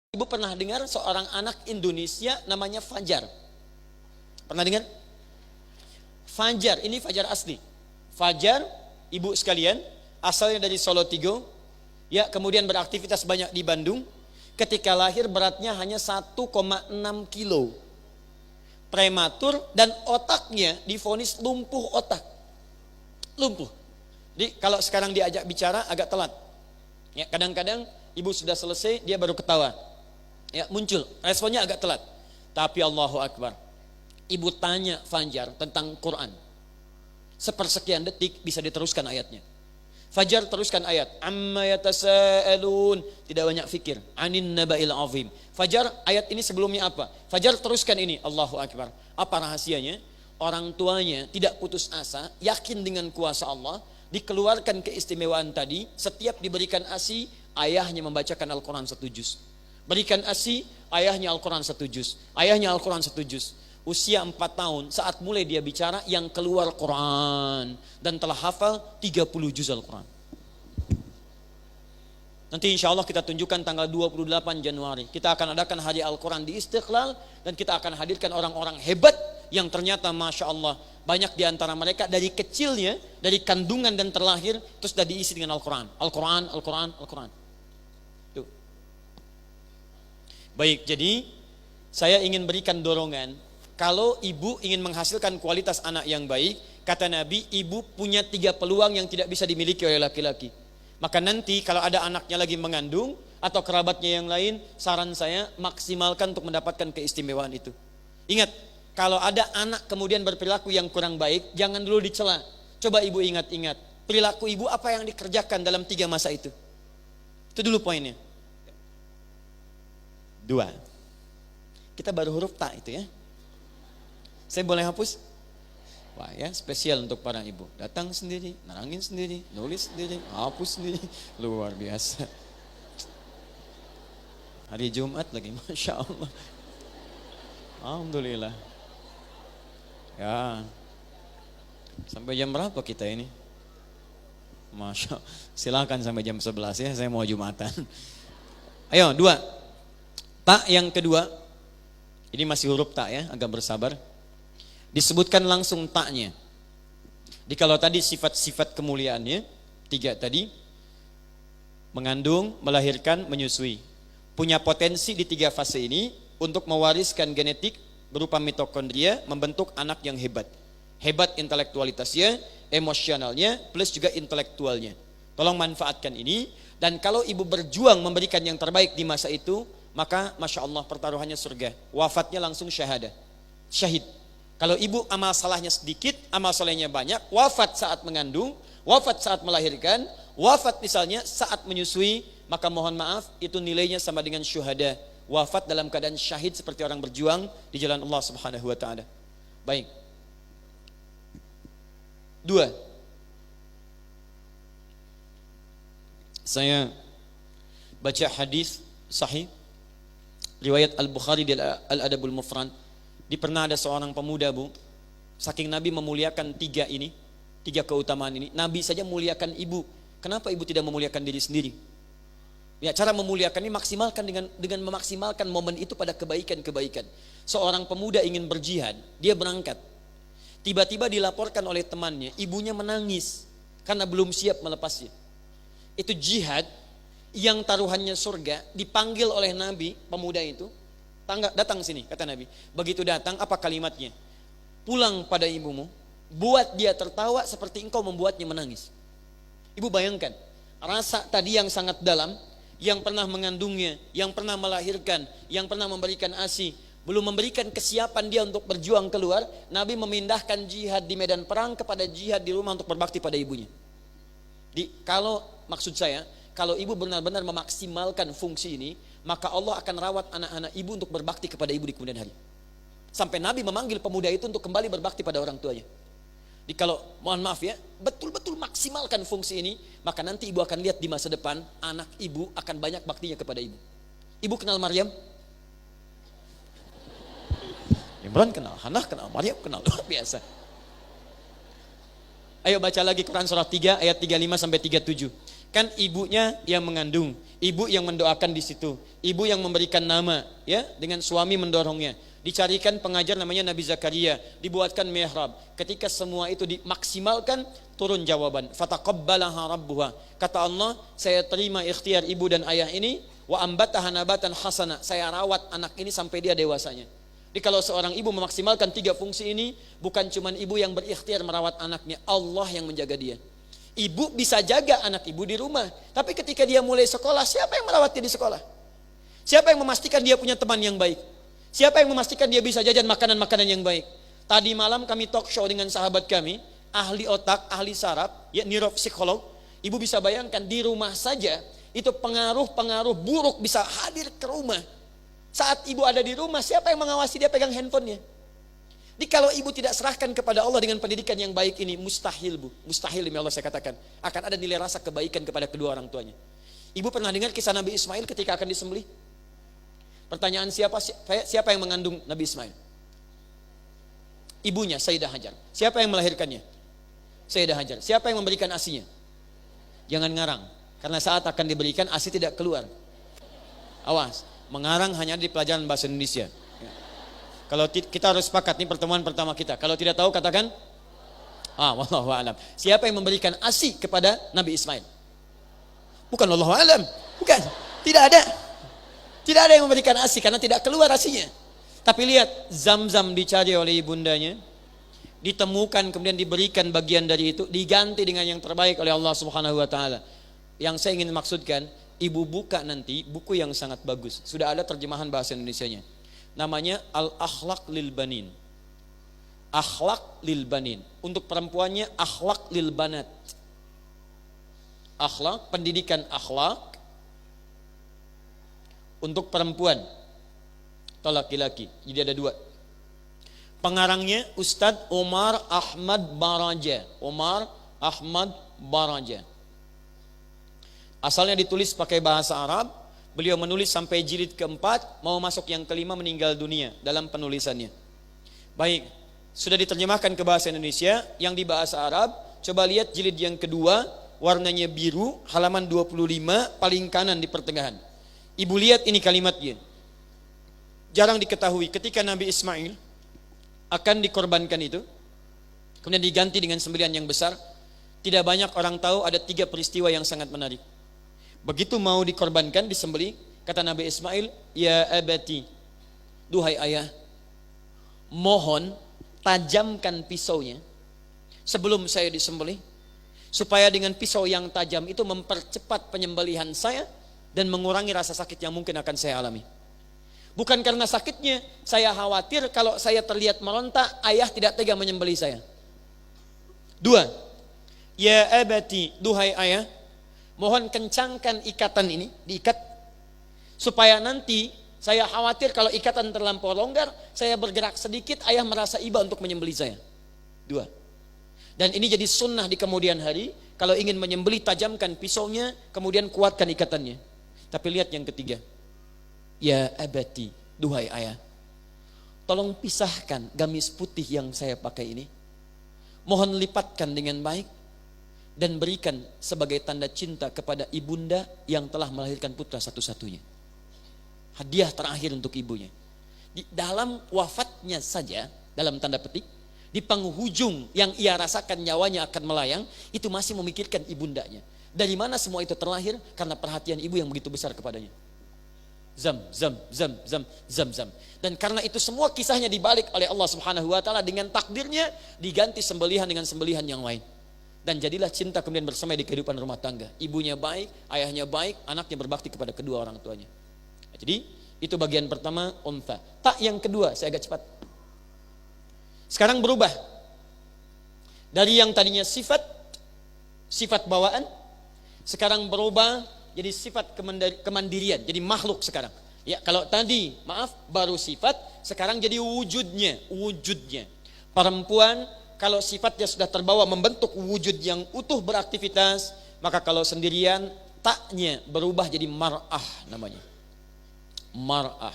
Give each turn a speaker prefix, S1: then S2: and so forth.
S1: Ibu pernah dengar seorang anak Indonesia namanya Fajar? Pernah dengar? Fajar, ini Fajar asli. Fajar, ibu sekalian, asalnya dari Solo Tigo, ya, kemudian beraktivitas banyak di Bandung. Ketika lahir beratnya hanya 1,6 kilo. Prematur dan otaknya divonis lumpuh otak. Lumpuh. Jadi kalau sekarang diajak bicara agak telat. Ya, kadang-kadang ibu sudah selesai, dia baru ketawa. Ya, muncul, responnya agak telat. Tapi Allahu Akbar, ibu tanya Fajar tentang Quran, sepersekian detik bisa diteruskan ayatnya. Fajar teruskan ayat, amma yatasaalun, tidak banyak fikir, anin naba'il azim. Fajar, ayat ini sebelumnya apa? Fajar teruskan ini, Allahu Akbar. Apa rahasianya? Orang tuanya tidak putus asa, yakin dengan kuasa Allah, dikeluarkan keistimewaan tadi. Setiap diberikan ASI, ayahnya membacakan Al-Quran 1 juz. Berikan ASI, ayahnya Al-Quran 1 juz. Ayahnya Al-Quran 1 juz. Usia 4 tahun, saat mulai dia bicara, yang keluar Quran. Dan telah hafal 30 juz Al-Quran. Nanti insya Allah kita tunjukkan tanggal 28 Januari. Kita akan adakan hari Al-Quran di Istiqlal. Dan kita akan hadirkan orang-orang hebat yang ternyata Masya Allah, banyak di antara mereka dari kecilnya, dari kandungan dan terlahir, terus sudah diisi dengan Al-Quran. Al-Quran, Al-Quran, Al-Quran. Tuh. Baik, jadi saya ingin berikan dorongan. Kalau ibu ingin menghasilkan kualitas anak yang baik, kata Nabi, ibu punya 3 peluang yang tidak bisa dimiliki oleh laki-laki. Maka nanti kalau ada anaknya lagi mengandung atau kerabatnya yang lain, saran saya maksimalkan untuk mendapatkan keistimewaan itu. Ingat, kalau ada anak kemudian berperilaku yang kurang baik, jangan dulu dicela. Coba ibu ingat-ingat, perilaku ibu apa yang dikerjakan dalam 3 masa itu. Itu dulu poinnya. 2. Kita baru huruf ta itu ya. Saya boleh hapus? Wah ya, spesial untuk para ibu. Datang sendiri, nerangin sendiri, nulis sendiri, hapus sendiri. Luar biasa. Hari Jumat lagi, Masya Allah. Alhamdulillah. Ya. Sampai jam berapa kita ini? Masya Allah. Silakan sampai jam 11 ya, saya mau Jumatan. Ayo, 2. Ta yang kedua. Ini masih huruf ta ya, agak bersabar. Disebutkan langsung taknya. Di kalau tadi sifat-sifat kemuliaannya 3 tadi, mengandung, melahirkan, menyusui. Punya potensi di 3 fase ini untuk mewariskan genetik berupa mitokondria, membentuk anak yang hebat. Hebat intelektualitasnya, emosionalnya, plus juga intelektualnya. Tolong manfaatkan ini. Dan kalau ibu berjuang memberikan yang terbaik di masa itu, maka Masya Allah pertaruhannya surga. Wafatnya langsung syahadah, syahid. Kalau ibu amal salahnya sedikit, amal salehnya banyak, wafat saat mengandung, wafat saat melahirkan, wafat misalnya saat menyusui, maka mohon maaf itu nilainya sama dengan syuhada. Wafat dalam keadaan syahid seperti orang berjuang di jalan Allah Subhanahu wa taala. Baik. 2. Saya baca hadis sahih riwayat Al-Bukhari di Al-Adabul Mufrad. Di pernah ada seorang pemuda, Bu, saking Nabi memuliakan 3 ini, 3 keutamaan ini, Nabi saja muliakan ibu. Kenapa ibu tidak memuliakan diri sendiri? Ya, cara memuliakan ini maksimalkan dengan memaksimalkan momen itu pada kebaikan-kebaikan. Seorang pemuda ingin berjihad, dia berangkat. Tiba-tiba dilaporkan oleh temannya, ibunya menangis karena belum siap melepasnya. Itu jihad yang taruhannya surga, dipanggil oleh Nabi, pemuda itu, datang sini, kata Nabi. Begitu datang, apa kalimatnya? Pulang pada ibumu, buat dia tertawa seperti engkau membuatnya menangis. Ibu bayangkan, rasa tadi yang sangat dalam, yang pernah mengandungnya, yang pernah melahirkan, yang pernah memberikan ASI, belum memberikan kesiapan dia untuk berjuang keluar, Nabi memindahkan jihad di medan perang kepada jihad di rumah untuk berbakti pada ibunya. Maksud saya, kalau ibu benar-benar memaksimalkan fungsi ini, maka Allah akan rawat anak-anak ibu untuk berbakti kepada ibu di kemudian hari. Sampai Nabi memanggil pemuda itu untuk kembali berbakti pada orang tuanya. Jadi kalau mohon maaf ya, betul-betul maksimalkan fungsi ini, maka nanti ibu akan lihat di masa depan anak ibu akan banyak baktinya kepada ibu. Ibu kenal Maryam? Imran kenal, Hannah kenal, Maryam kenal, luar biasa. Ayo baca lagi Quran surah 3 ayat 35 sampai 37. Kan ibunya yang mengandung, ibu yang mendoakan di situ, ibu yang memberikan nama, ya, dengan suami mendorongnya. Dicarikan pengajar namanya Nabi Zakaria, dibuatkan mihrab. Ketika semua itu dimaksimalkan, turun jawaban. Fataqabbalaha rabbuha. Kata Allah, saya terima ikhtiar ibu dan ayah ini, wa ambataha nabatan hasana. Saya rawat anak ini sampai dia dewasanya. Jadi kalau seorang ibu memaksimalkan 3 fungsi ini, bukan cuma ibu yang berikhtiar merawat anaknya, Allah yang menjaga dia. Ibu bisa jaga anak ibu di rumah, tapi ketika dia mulai sekolah, siapa yang merawat dia di sekolah? Siapa yang memastikan dia punya teman yang baik? Siapa yang memastikan dia bisa jajan makanan-makanan yang baik? Tadi malam kami talk show dengan sahabat kami, ahli otak, ahli saraf, ya, neuropsikolog. Ibu bisa bayangkan di rumah saja, itu pengaruh-pengaruh buruk bisa hadir ke rumah. Saat ibu ada di rumah, siapa yang mengawasi dia pegang handphonenya? Jadi kalau ibu tidak serahkan kepada Allah dengan pendidikan yang baik ini, mustahil bu, mustahil demi Allah saya katakan, akan ada nilai rasa kebaikan kepada kedua orang tuanya. Ibu pernah dengar kisah Nabi Ismail ketika akan disembelih? Pertanyaan siapa yang mengandung Nabi Ismail? Ibunya Sayyidah Hajar. Siapa yang melahirkannya? Sayyidah Hajar. Siapa yang memberikan ASI-nya? Jangan ngarang, karena saat akan diberikan ASI tidak keluar. Awas, mengarang hanya di pelajaran bahasa Indonesia. Kalau kita harus sepakat, ini pertemuan pertama kita. Kalau tidak tahu katakan, wallahu a'lam. Siapa yang memberikan ASI kepada Nabi Ismail? Bukan wallahu a'lam, bukan. Tidak ada. Tidak ada yang memberikan ASI karena tidak keluar ASI-nya. Tapi lihat, Zam-Zam dicari oleh ibundanya, ditemukan kemudian diberikan bagian dari itu, diganti dengan yang terbaik oleh Allah Subhanahu wa taala. Yang saya ingin maksudkan, ibu buka nanti buku yang sangat bagus. Sudah ada terjemahan bahasa Indonesianya. Namanya Al-Akhlaq lil Banin. Akhlak lil Banin. Untuk perempuannya akhlak lil banat. Akhlak, pendidikan akhlak untuk perempuan atau laki-laki. Jadi ada 2. Pengarangnya Ustadz Omar Ahmad Baraja. Omar Ahmad Baraja. Asalnya ditulis pakai bahasa Arab. Beliau menulis sampai jilid ke-4, mau masuk yang ke-5 meninggal dunia dalam penulisannya. Baik, sudah diterjemahkan ke bahasa Indonesia, yang di bahasa Arab, coba lihat jilid yang kedua, warnanya biru, halaman 25, paling kanan di pertengahan. Ibu lihat ini kalimatnya. Jarang diketahui ketika Nabi Ismail akan dikorbankan itu, kemudian diganti dengan sembelihan yang besar, tidak banyak orang tahu ada 3 peristiwa yang sangat menarik. Begitu mau dikorbankan, disembelih, kata Nabi Ismail, ya abati, duhai ayah, mohon tajamkan pisaunya sebelum saya disembelih, supaya dengan pisau yang tajam itu mempercepat penyembelihan saya dan mengurangi rasa sakit yang mungkin akan saya alami. Bukan karena sakitnya, saya khawatir kalau saya terlihat meronta, ayah tidak tega menyembelih saya. 2, ya abati, duhai ayah, mohon kencangkan ikatan ini, diikat, supaya nanti saya khawatir kalau ikatan terlampau longgar, saya bergerak sedikit, ayah merasa iba untuk menyembelih saya. 2. Dan ini jadi sunnah di kemudian hari, kalau ingin menyembelih tajamkan pisaunya, kemudian kuatkan ikatannya. Tapi lihat yang ketiga, ya abati, duhai ayah, tolong pisahkan gamis putih yang saya pakai ini, mohon lipatkan dengan baik, dan berikan sebagai tanda cinta kepada ibunda yang telah melahirkan putra satu-satunya. Hadiah terakhir untuk ibunya. Di dalam wafatnya saja, dalam tanda petik, di penghujung yang ia rasakan nyawanya akan melayang, itu masih memikirkan ibundanya. Dari mana semua itu terlahir? Karena perhatian ibu yang begitu besar kepadanya. Zam. Dan karena itu semua kisahnya dibalik oleh Allah Subhanahu wa taala, dengan takdirnya diganti sembelihan dengan sembelihan yang lain. Dan jadilah cinta kemudian bersama di kehidupan rumah tangga. Ibunya baik, ayahnya baik, anaknya berbakti kepada kedua orang tuanya. Jadi itu bagian pertama, untha. Tak yang kedua, saya agak cepat. Sekarang berubah. Dari yang tadinya sifat bawaan, sekarang berubah jadi sifat kemandirian, jadi makhluk sekarang. Ya, kalau tadi baru sifat, sekarang jadi wujudnya. Perempuan kalau sifatnya sudah terbawa membentuk wujud yang utuh beraktivitas, maka kalau sendirian, taknya berubah jadi mar'ah namanya. Mar'ah.